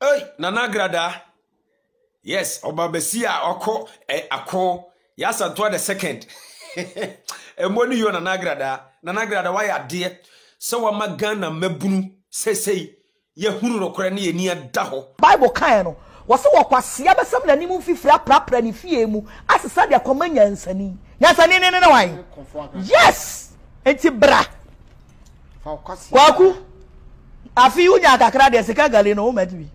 Hey, Nana Grada. Yes, Obabesia Oko Ako. Yasantoa the second. Emoni yo Nana Grada. Nana Grada why are dear? So wa magana mebunu say ye hunu no kra ne ni ada ho. Bible kan no. Wose wokwasia besam na nimu fifira prapra ni fie mu asesa de komanya nsani. Nyansani ne wan. Yes. Enti bra. Kwaku. Afi unya kakra de sika gale no madibi.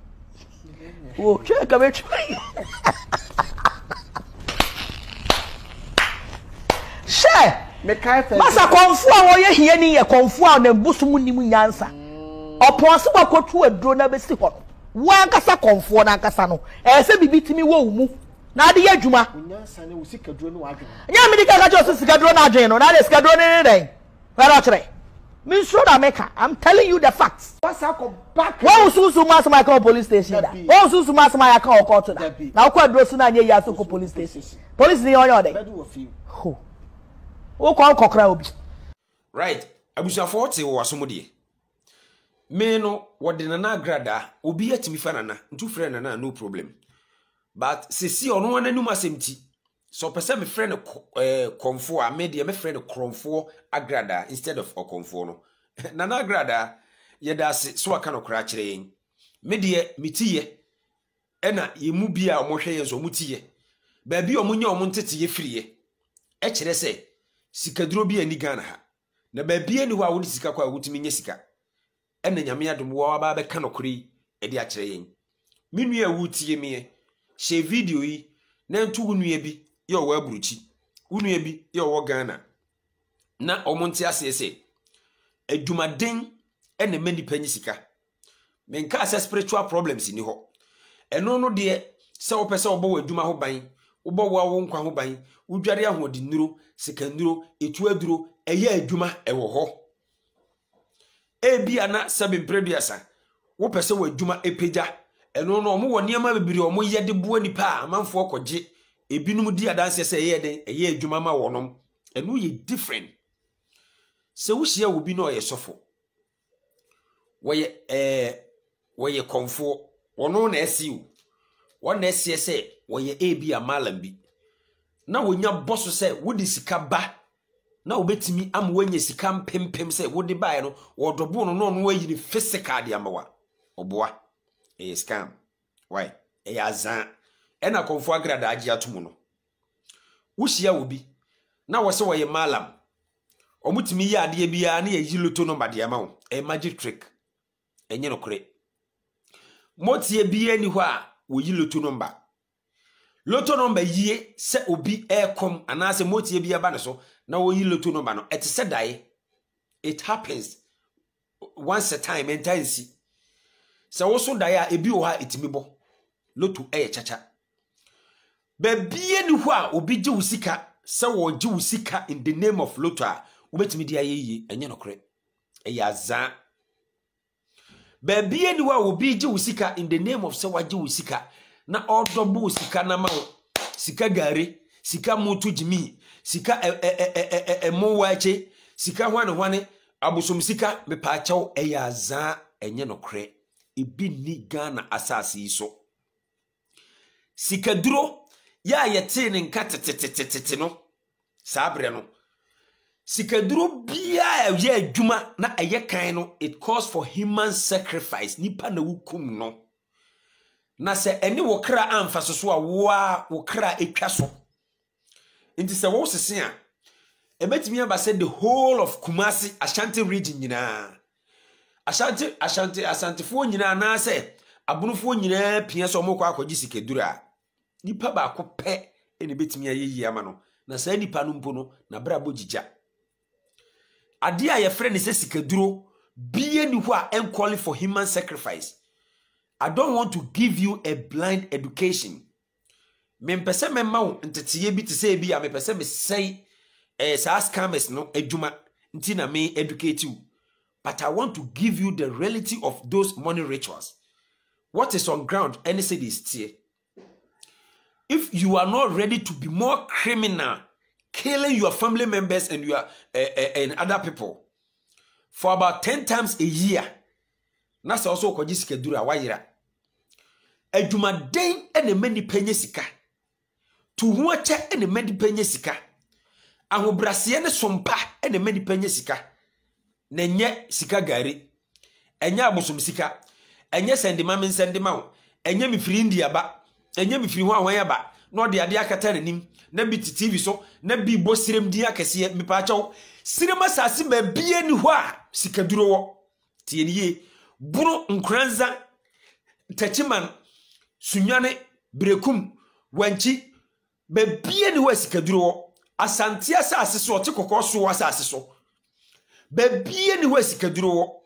Wo cheka be try. She me kai fe. Masa konfu a wo ye hie ni ye konfu a na busumu nimu nyansa. Opon se wakotu aduro na besi ho. Wan kasa konfu na kasa no. Se bibi timi wo mu. Na de adwuma. Nyansa ne wo sika duro no adwuma. Nya me de ka jo sika duro na adwen no. Na de sika duro ne den. Where chere. Me sure that maker. I'm telling you the facts. What's up back? Why ususu masama ka police station da? Why ususu masama ya ka court da? Na kwa aduro na nya ya so ko police station. Police ni onyo dey. Ho. Wo kwa kokra obi. Right. Abusafo wote wo asomode. Me no wode Nana Grada obi atimi fa nana ntu frɛ nana no problem. But sisi ono wananum asemti. So person me friend konfo a me de me friend kronfo agrada instead of okonfo no. Nana Grada ye da se so aka no kra kire yen. Me de mitiye ena ye mu bia omohwe ye so mutiye. Ba bi omunya omontete ye friye. E kire se sikaduro bi ani Ghana ha. Na ba bi ani ho a wo sika kwa wutimi nya sika. Ena nyame adom wo aba be ka nokuri e de a kire yen. Minu a wutie me she video yi na ntu wunua bi ye wo aburuchi. Wunua bi ye wo Ghana. Na omonte asese adwumaden ena mani panyi sika. Menka asa spiritual problems ni ho. Eno no de se wo pese wo bo adwuma ho ban, wo bo wo nkwa ho ban, wo dware ahodi nuro, sikanduro, etu aduro, eye adwuma ewo ho. Ebia na sabe mpreduasa. Wo pese wo adwuma epeja. Eno no omo wo niam bebiri omo ye de bo nipa amanfo okoje. Ebinum di adanse se eye den, eye adwuma ma wonom. Eno ye different. Se wo hia wo bi no ye sofo. Woye konfo wono na esiu wona esie se woye ebi amalam bi na wonya bosso se wodi sika ba na obetimi am wanya sika mpempem se wodi bae no wodobo no no wayi ni physical de amawa oboa scam why azan ena konfo agrada agi atomo no wo hia wo bi na wo se woye malam omutimi ya ade bia na yayi loto no bade amawo magic trick enye no kure motie bia ni ho a woyi loto number yie se obi ekom anase motie bia ba ne so na woyi loto number no ete se dai it happens once a time entansi se wo so dai a ebi wo ha etimi bo loto chacha ba bia ni ho a obi gi wusika se wo gi wusika in the name of loto a obetimi dia yeye enye no kure azan Baby anywhere will be Jewusika in the name of Sawa Jewusika. Na odobu sika na ma sika gare, sika mutu jimi, sika mowache, sika hwane abusum sika me pachaw eyaza enye no kre. Ibi ni Ghana asasi iso. Sika duro ya yete ne nka no. Sabre no. Sikaduro bia ye adwuma na eye kan no it calls for human sacrifice nipa na wukum no na se ene wo kra amfa so a wo kra etwa so nti se wo sese a ebetimi aba se the whole of Kumasi Ashanti region nyina Ashanti fo nyina na se abunufo nyina pia so mokọ akọji sikaduro a nipa ba ko pe ene betimi ayeyi ama no na se nipa no mpo no na brabo jija ade a ye friend say sikaduro be ni ho a calling for human sacrifice. I don't want to give you a blind education. Me pese me ma wo ntetiye bi te say bi a me pese me say sa scammers no adwuma nti na me educate you, but I want to give you the reality of those money rituals. What is on ground any say this tier. If you are not ready to be more criminal, killing your family members and your and other people for about 10 times a year, that's also kwaji sikadura wayira. adwumaden ene mani panye sika tu ho acha ene mani panye sika ahobrase ne sompa ene mani panye sika na nye sika gari enye abosom sika enye sendima men sendima wo enye mifiri India ba enye mifiri ho ahwan ba na ode ade akata nanim na bi TV so na bi bo sirem di akese mi pa chawo sirem asase ba bie ni ho a sika duro wo tie niye buru nkranza tachiman sunyane brekum wanchi ba bie ni ho sika duro wo asante asase so ote kokoso asase so ba bie ni ho sika duro wo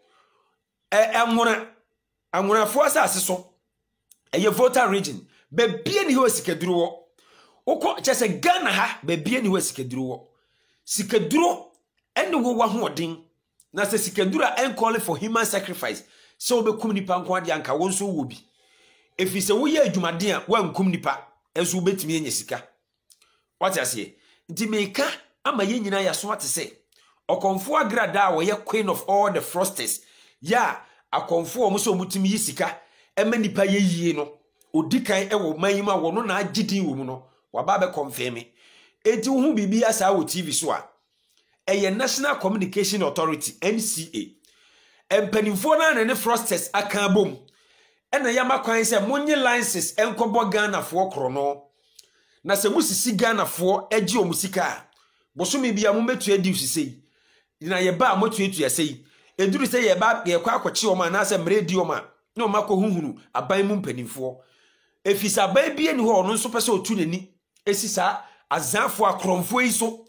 anwona fo asase so eye voter region ba bie ni ho sika duro wo Oko chese Ghana ha bebie ni we sikaduro wo. Sikaduro ene wo wa hoden. Na se sikaduro en call for human sacrifice. Se obekum nipa nko ade anka wonso wo bi. Efi se wo ye adwumade a wa nkum nipa enso obetimi enye sika. What you say? Nti meka ama ye nyina ya so ate se. Okonfo agrada a wo ye queen of all the frosters. Ya akonfo omo so mutimi yi sika ema nipa ye yie no. Odikan ewo manima wono na agidin wo mu no. Wababe confirm eti hu bibi asa wo TV so a eye National Communication Authority NCA empanimfo na ne frosters aka bom ena yama kwan se monye licenses enkobo Ghana fo krono na se musisi Ghana fo agi omusika bosomi bia mo metu adi usisei na ye ba motu etu yesei eduru se ye ba ye kwa akwachi o ma na se mredi o ma na o makọ huhunu aban mu mpanimfo efisa aban bia ni ho ono nso pese otu nani esisa azanfo akromfo iso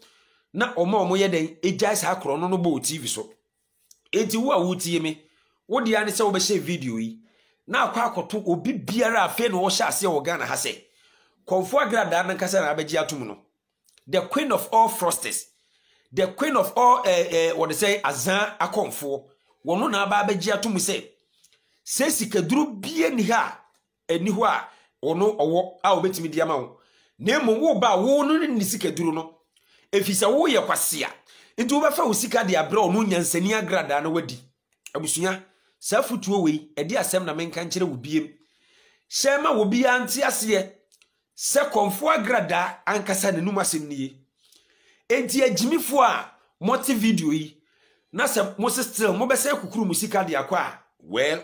na omo yeden ejai sa akrono no bo TV so enti wo a wutie me wo dia ne se wo be share video yi na akwa akoto obi biara afi no wo sha ase wo Ghana ha se konfo agrada na kasa na abeji atum no the queen of all frosters the queen of all what they say azan akonfo wono na aba abeji atum se sikaduru bie ni ha eni ho a ono owo a obetimi dia ma wo Nemo wo ba wo no ni sikaduru no efisa wo ye kwasea nti wo ba fa wo sika de abra ono nyansani agrada na wadi abusunya safutuo wei edi asem na menka nkire wo biem shema wo bia nti ase se konfo agrada ankasa ne num asem niye enti agimifo a moti video yi na se mo still mo be se kukuru mu sika de akwa well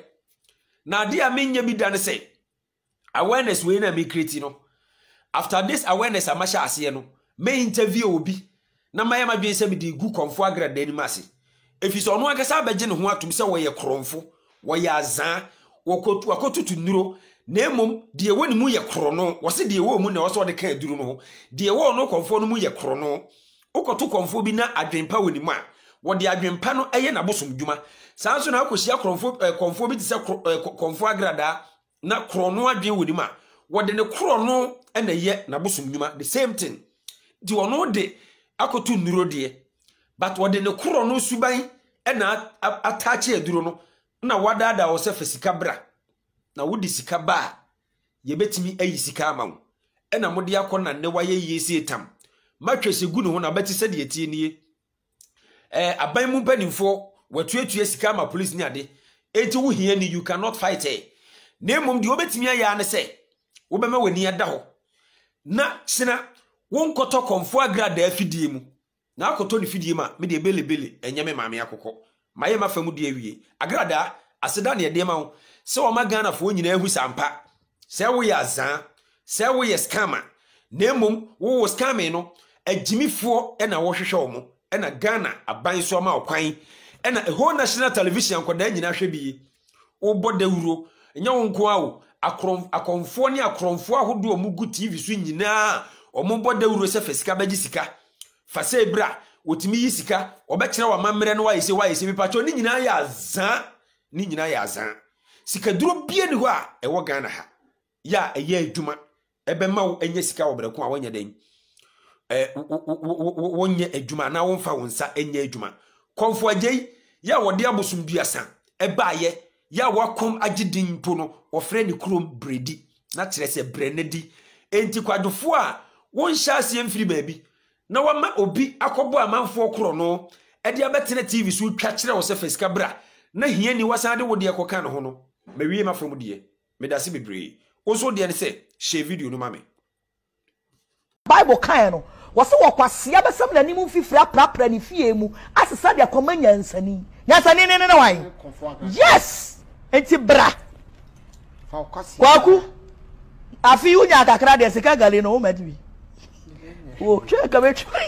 na de a menya bi da ne se awareness we na me create no. After this awareness amasha ase no me interview obi na mayama dwen se me di gu konfo agrada ni mase efiso ono akasa abeje ne ho atum se wo ye kromfo wo ye azan wakotutu nuro na emom de woni mu ye krono wo se de wo mu na wo so de ka aduru no de wo no konfo no mu ye krono ukotu konfo bi na adwenpa woni mu a wo de adwenpa no eye na bosom dwuma sanso na akosia konfo bi ti se konfo agrada na krono adwen woni mu a wo de ne krono ena ye na bosom nyuma the same thing di ono de akotu nuro de but wo de ne kro no suban ena atache aduro no na wadada wo se fasika bra na wodi sika ba ye betimi ayi sika amawo ena mode akona ne waye yesi etam matwese gu ne ho na beti se de etie nie aban mu panimfo watuatue sika ma police ni ade enti wo hia ni you cannot fight her nemom de obetimi aya ne se wo be ma wani ada ho na sina won koto konfo agrada afidie mu na akoto ni fidie ma me de belebele enye me maame akoko maye mafamu de awie agrada aseda ne de ma wo se o magana fo nyina ahu sampa se wo ya azan se wo ye scammer nemom wo scammer no agimifo na wo hwehwe wo na Ghana aban so ma okwan na whole national television koda nyina hwe bi wo bodawuro nya wo nko awo akonfo ni akromfo ahodo omugu TV so nyina omobodawuro se fasika baji sika fase bra wotimi yi sika obekere wa mamre no wayese bi pacho ni nyina ya azan sika duro bie ni ho a ewo Ghana ha ya eye adwuma ebe ma wo enye sika obreko a wonya den wonye adwuma na wonfa wonsa enye adwuma konfo agei ya wode abosom duasa ebaaye ya wakom agidin po no ofre ni krom bredi na kire se brenedi enti kwadofo a won hyase mfiri baabi na wama obi akobo amanfo kro no ede abetene TV so twa kire wo se fasika bra na hia ni wasade wode akoka no ho no mawie mafom de medase bebre Also the say share video no mame. Bible kind no. Wase wakwasia besam na nimu fifira prapra ni fie mu asesa de akoma nyansani. Nyansani ne wan. Yes. Enti bra. Kwaku. Afi unya kakra de sika gale no o madibi. Wo, che ka betwa.